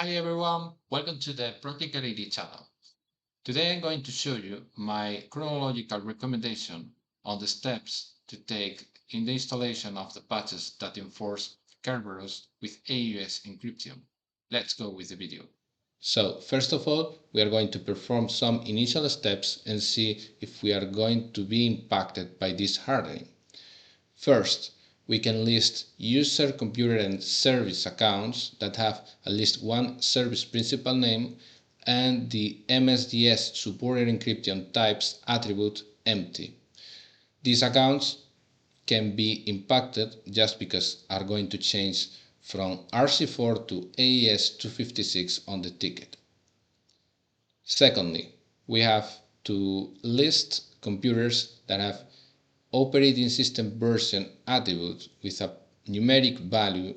Hi everyone, welcome to the Practical ID channel. Today I'm going to show you my chronological recommendation on the steps to take in the installation of the patches that enforce Kerberos with AES encryption. Let's go with the video. So first of all, we are going to perform some initial steps and see if we are going to be impacted by this hardening. First, we can list user, computer and service accounts that have at least one service principal name and the MSDS supported encryption types attribute empty. These accounts can be impacted just because are going to change from RC4 to AES 256 on the ticket. Secondly, we have to list computers that have operating system version attribute with a numeric value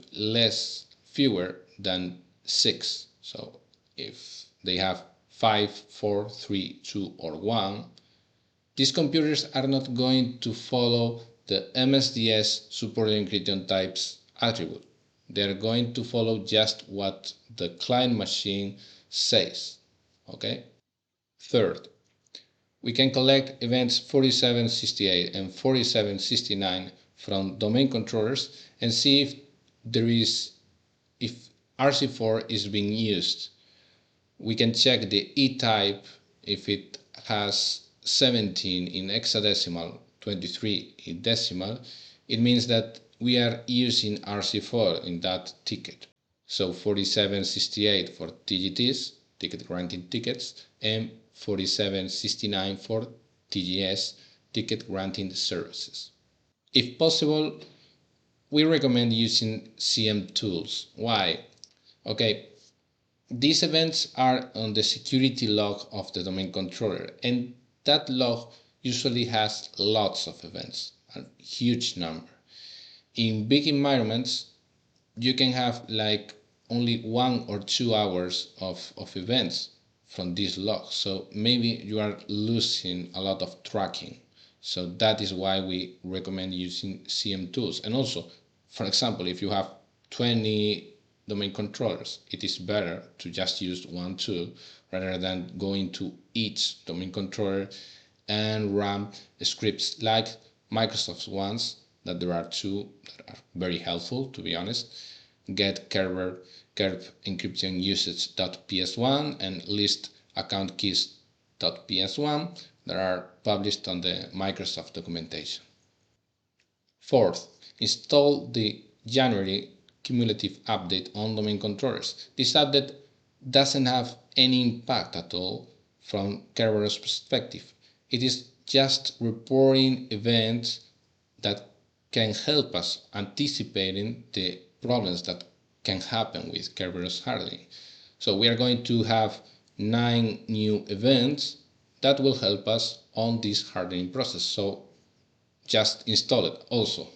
fewer than 6. So if they have 5, 4, 3, 2 or 1, these computers are not going to follow the MSDS supported encryption types attribute. They are going to follow just what the client machine says. Okay? Third, we can collect events 4768 and 4769 from domain controllers and see if RC4 is being used. We can check the E-type if it has 17 in hexadecimal, 23 in decimal. It means that we are using RC4 in that ticket. So 4768 for TGTs, ticket granting tickets, and 4769 for TGS, ticket granting services. If possible, we recommend using CM tools. Why? Okay, these events are on the security log of the domain controller, and that log usually has lots of events, a huge number. In big environments, you can have like only 1 or 2 hours of events from this log. So maybe you are losing a lot of tracking. So that is why we recommend using CM tools. And also, for example, if you have 20 domain controllers, it is better to just use one tool rather than going to each domain controller and run scripts like Microsoft's ones, that there are two that are very helpful, to be honest. Get Kerb encryption usage.ps1 and list account keys.ps1 that are published on the Microsoft documentation. Fourth, install the January cumulative update on domain controllers. This update doesn't have any impact at all from Kerberos perspective. It is just reporting events that can help us anticipating the problems that can happen with Kerberos hardening. So we are going to have 9 new events that will help us on this hardening process. So just install it. Also,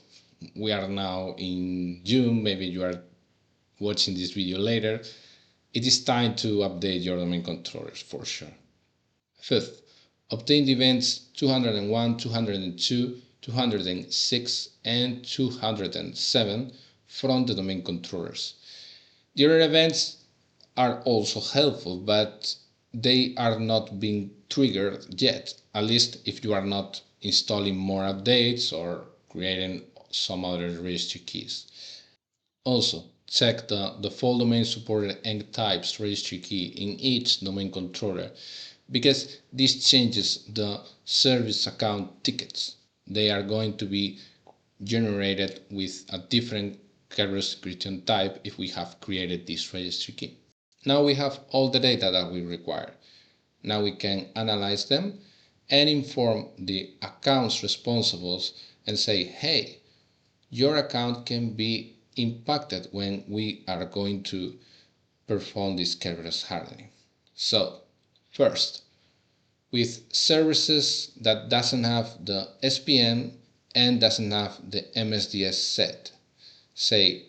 we are now in June, maybe you are watching this video later. It is time to update your domain controllers for sure. Fifth, obtain the events 201, 202, 206 and 207 from the domain controllers. The other events are also helpful, but they are not being triggered yet, at least if you are not installing more updates or creating some other registry keys. Also, check the default domain supported enc types registry key in each domain controller, because this changes the service account tickets. They are going to be generated with a different Kerberos encryption type if we have created this registry key. Now we have all the data that we require. Now we can analyze them and inform the accounts responsibles and say, hey, your account can be impacted when we are going to perform this Kerberos hardening. So, first, with services that doesn't have the SPN and doesn't have the MSDS set, say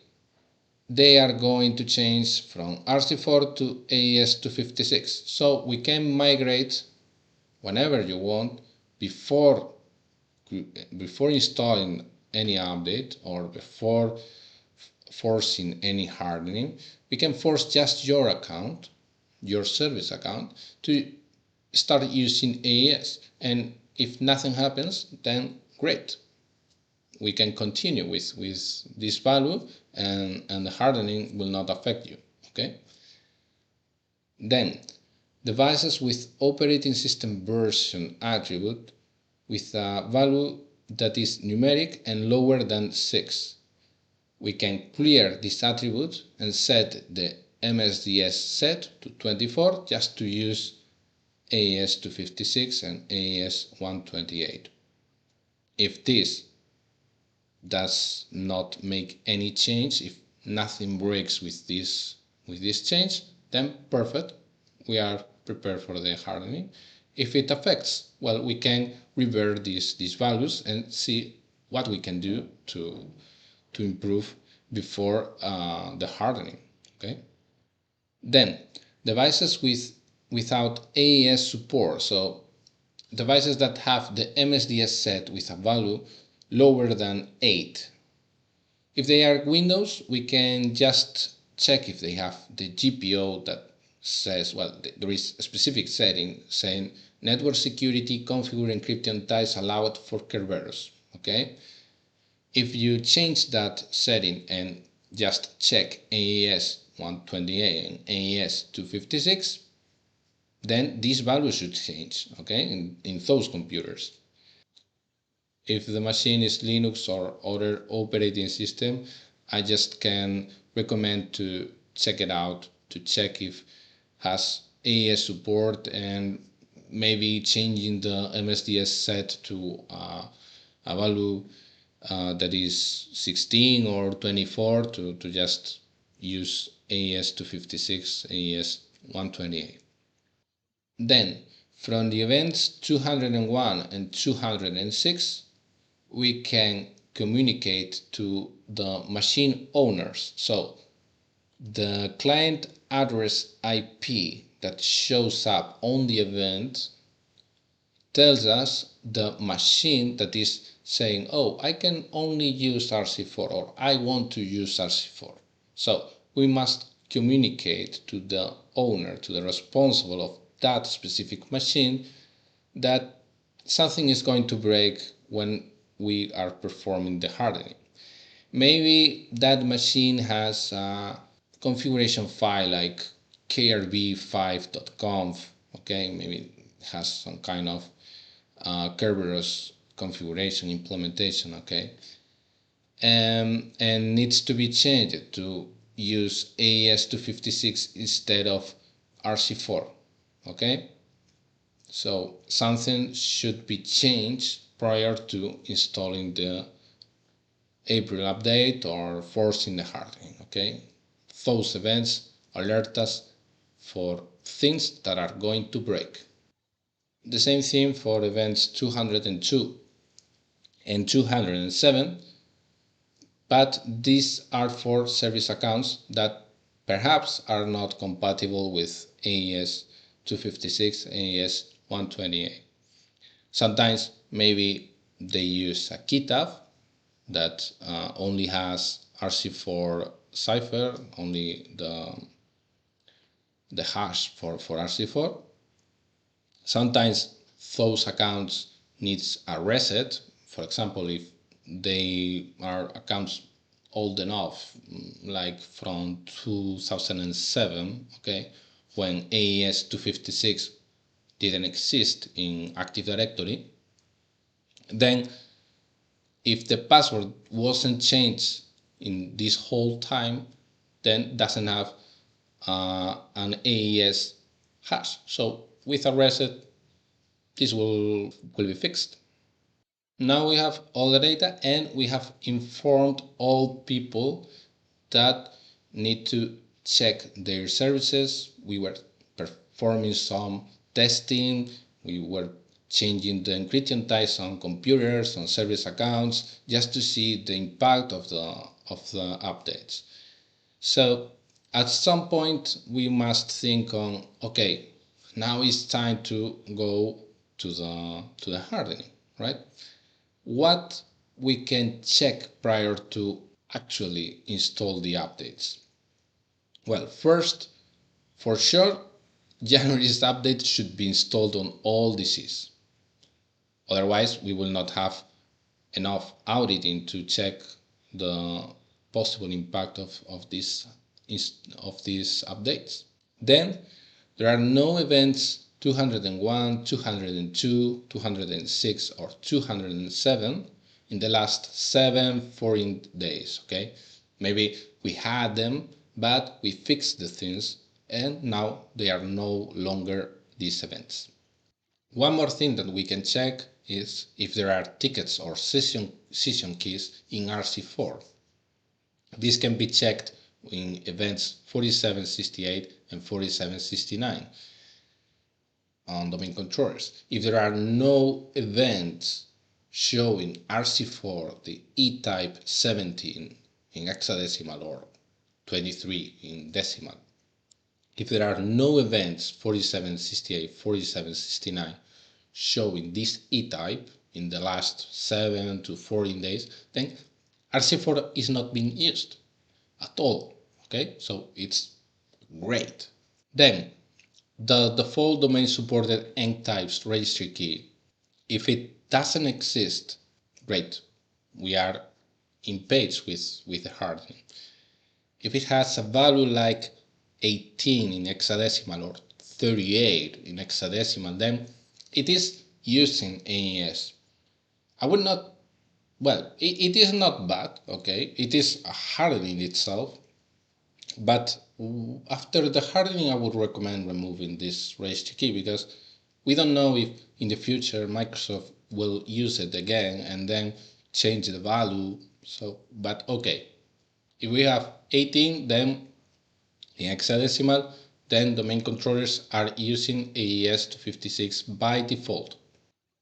they are going to change from RC4 to AES 256. So we can migrate whenever you want before installing any update or before forcing any hardening, we can force just your account, your service account, to start using AES. And if nothing happens, then great. We can continue with this value, and the hardening will not affect you. Okay. Then devices with operating system version attribute with a value that is numeric and lower than 6. We can clear this attribute and set the MSDS set to 24 just to use AES 256 and AES 128. If this does not make any change, if nothing breaks with this change, then perfect, we are prepared for the hardening. If it affects, well, we can revert these values and see what we can do to improve before the hardening. Okay. Then devices without AES support, so devices that have the MSDS set with a value lower than 8. If they are Windows, we can just check if they have the GPO that says, well, there is a specific setting saying network security configure encryption types allowed for Kerberos. Okay. If you change that setting and just check AES 128 and AES 256, then these values should change, okay, in those computers. If the machine is Linux or other operating system, I just can recommend to check it out, to check if has AES support, and maybe changing the MSDS set to a value that is 16 or 24 to just use AES 256, AES 128. Then from the events 201 and 206, we can communicate to the machine owners. So the client address IP that shows up on the event tells us the machine that is saying, oh, I can only use RC4, or I want to use RC4. So we must communicate to the owner, to the responsible of that specific machine, that something is going to break when we are performing the hardening. Maybe that machine has a configuration file like KB5073381, okay, maybe it has some kind of Kerberos configuration implementation, okay, and needs to be changed to use AES 256 instead of RC4, okay. So something should be changed prior to installing the April update or forcing the hardening, okay. Those events alert us for things that are going to break. The same thing for events 202 and 207, but these are for service accounts that perhaps are not compatible with AES 256 and AES 128. Sometimes maybe they use a key tab that only has RC4 cipher, only the hash for RC4. Sometimes those accounts needs a reset. For example, if they are accounts old enough, like from 2007, okay, when AES 256 didn't exist in Active Directory, then if the password wasn't changed in this whole time, then doesn't have an AES hash. So with a reset, this will be fixed. Now we have all the data, and we have informed all people that need to check their services. We were performing some testing, we were changing the encryption types on computers, on service accounts, just to see the impact of the updates. So at some point we must think on, okay, now it's time to go to the hardening, right? What we can check prior to actually install the updates? Well, first, for sure, January's update should be installed on all DCs. Otherwise, we will not have enough auditing to check the possible impact of these updates. Then there are no events 201, 202, 206 or 207 in the last 7 foreign days. Okay, maybe we had them, but we fixed the things and now they are no longer these events. One more thing that we can check is if there are tickets or session keys in RC4. This can be checked in events 4768 and 4769 on domain controllers. If there are no events showing RC4, the E-type 17 in hexadecimal or 23 in decimal, if there are no events 4768, 4769 showing this E-type in the last 7 to 14 days, then RC4 is not being used at all. Okay, so it's great. Then the default domain supported enctypes registry key, if it doesn't exist, great, we are in page with the hardening. If it has a value like 18 in hexadecimal or 38 in hexadecimal, then it is using AES. I would not, well, it is not bad, okay, it is a hardening itself, but after the hardening I would recommend removing this registry key, because we don't know if in the future Microsoft will use it again and then change the value. So, but okay, if we have 18, then in hexadecimal, then domain controllers are using AES 256 by default.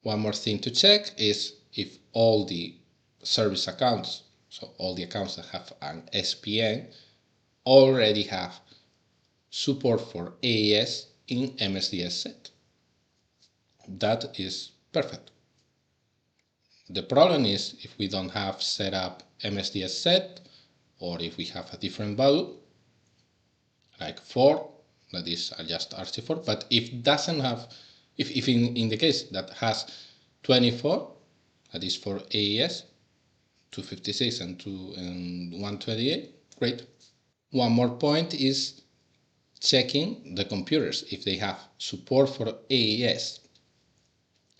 One more thing to check is if all the service accounts, so all the accounts that have an SPN, already have support for AES in MSDS set. That is perfect. The problem is if we don't have set up MSDS set, or if we have a different value, like 4, that is just RC4, but if doesn't have, if in the case that has 24, that is for AES, 256 and 128, great. One more point is checking the computers if they have support for AES.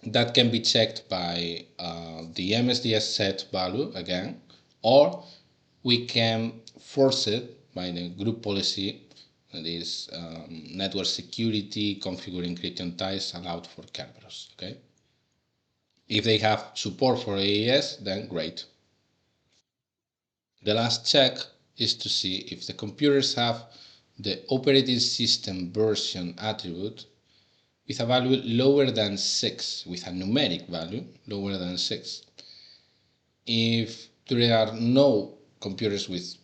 That can be checked by the MSDS set value again, or we can force it by the group policy, that is network security, configure encryption types allowed for Kerberos. Okay, if they have support for AES, then great. The last check is to see if the computers have the operating system version attribute with a value lower than 6, with a numeric value lower than 6. If there are no computers with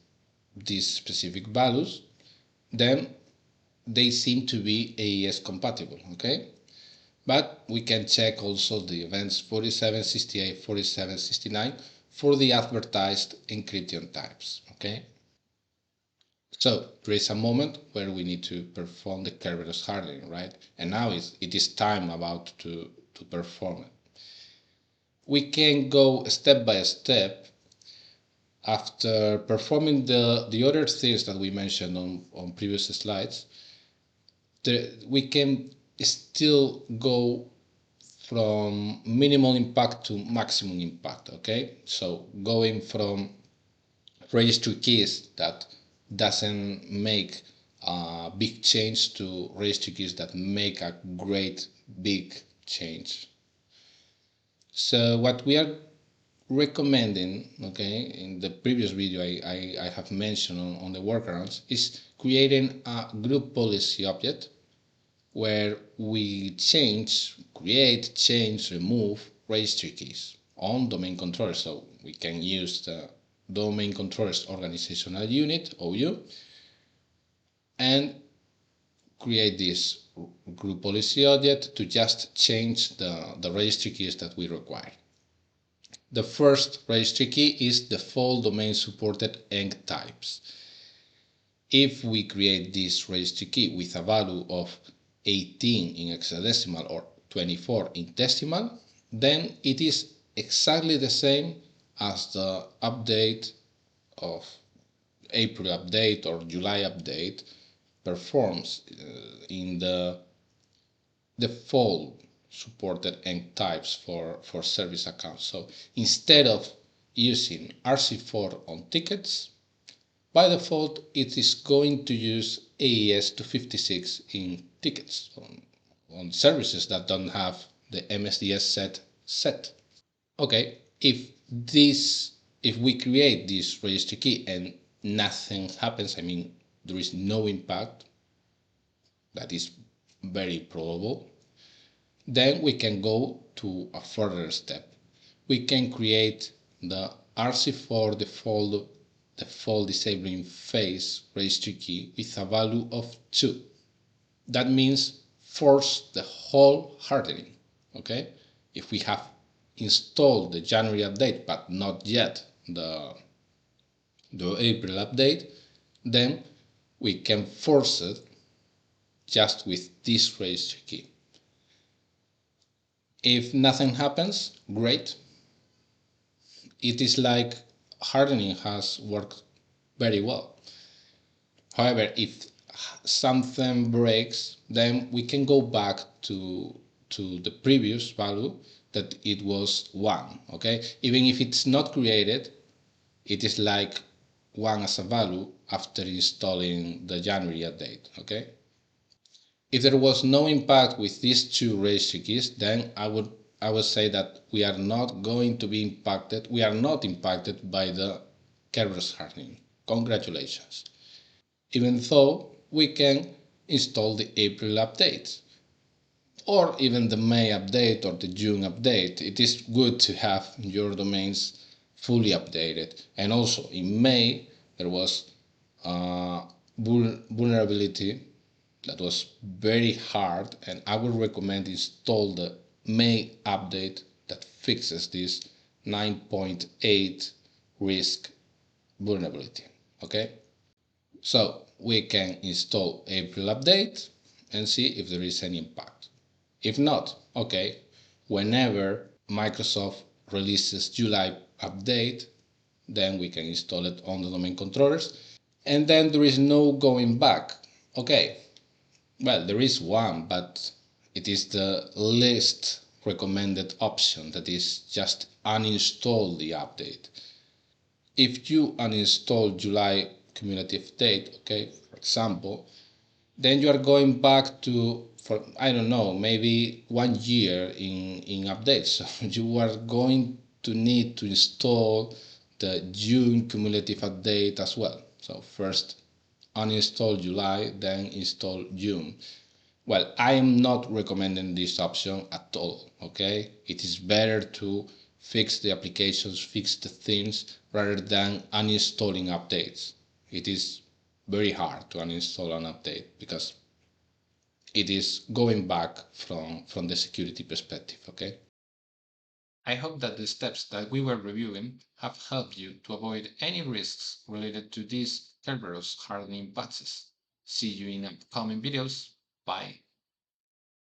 these specific values, then they seem to be AES compatible, okay? But we can check also the events 4768, 4769 for the advertised encryption types, okay? So there is a moment where we need to perform the Kerberos hardening, right? And now it is time about to perform it. We can go step by step. After performing the other things that we mentioned on previous slides, we can still go from minimal impact to maximum impact, okay? So going from registry keys that doesn't make a big change to registry keys that make a great big change. So what we are recommending, okay, in the previous video I have mentioned on the workarounds, is creating a group policy object where we create, change, remove registry keys on domain controllers. So we can use the domain controllers organizational unit, OU, and create this group policy object to just change the registry keys that we require. The first registry key is default domain supported enc types. If we create this registry key with a value of 18 in hexadecimal or 24 in decimal, then it is exactly the same as the update of April update or July update performs in the default supported enc types for service accounts. So instead of using RC4 on tickets, by default it is going to use AES 256 in tickets on services that don't have the MSDS set. Okay, if we create this registry key and nothing happens, I mean there is no impact, that is very probable, then we can go to a further step. We can create the RC4 default disabling phase registry key with a value of 2. That means force the whole hardening. Okay, if we have installed the January update but not yet the April update, then we can force it just with this registry key. If nothing happens, great. It is like hardening has worked very well. However, if something breaks, then we can go back to the previous value that it was 1. Okay, even if it's not created, it is like 1 as a value after installing the January update. Okay, if there was no impact with these two registry keys, then I would say that we are not going to be impacted. We are not impacted by the Kerberos hardening. Congratulations. Even though we can install the April update or even the May update or the June update. It is good to have your domains fully updated. And also in May there was a vulnerability that was very hard, and I would recommend install the May update that fixes this 9.8 risk vulnerability. Okay, so we can install April update and see if there is any impact. If not, okay, whenever Microsoft releases July update, then we can install it on the domain controllers, and then there is no going back. Okay, well, there is one, but it is the least recommended option, that is just uninstall the update. If you uninstall July cumulative date, okay, for example, then you are going back to, for I don't know, maybe 1 year in updates. So you are going to need to install the June cumulative update as well. So first uninstall July, then install June. Well, I am not recommending this option at all, okay? It is better to fix the applications, fix the things, rather than uninstalling updates. It is very hard to uninstall an update because it is going back from the security perspective, okay? I hope that the steps that we were reviewing have helped you to avoid any risks related to these Kerberos hardening patches. See you in upcoming videos. Bye.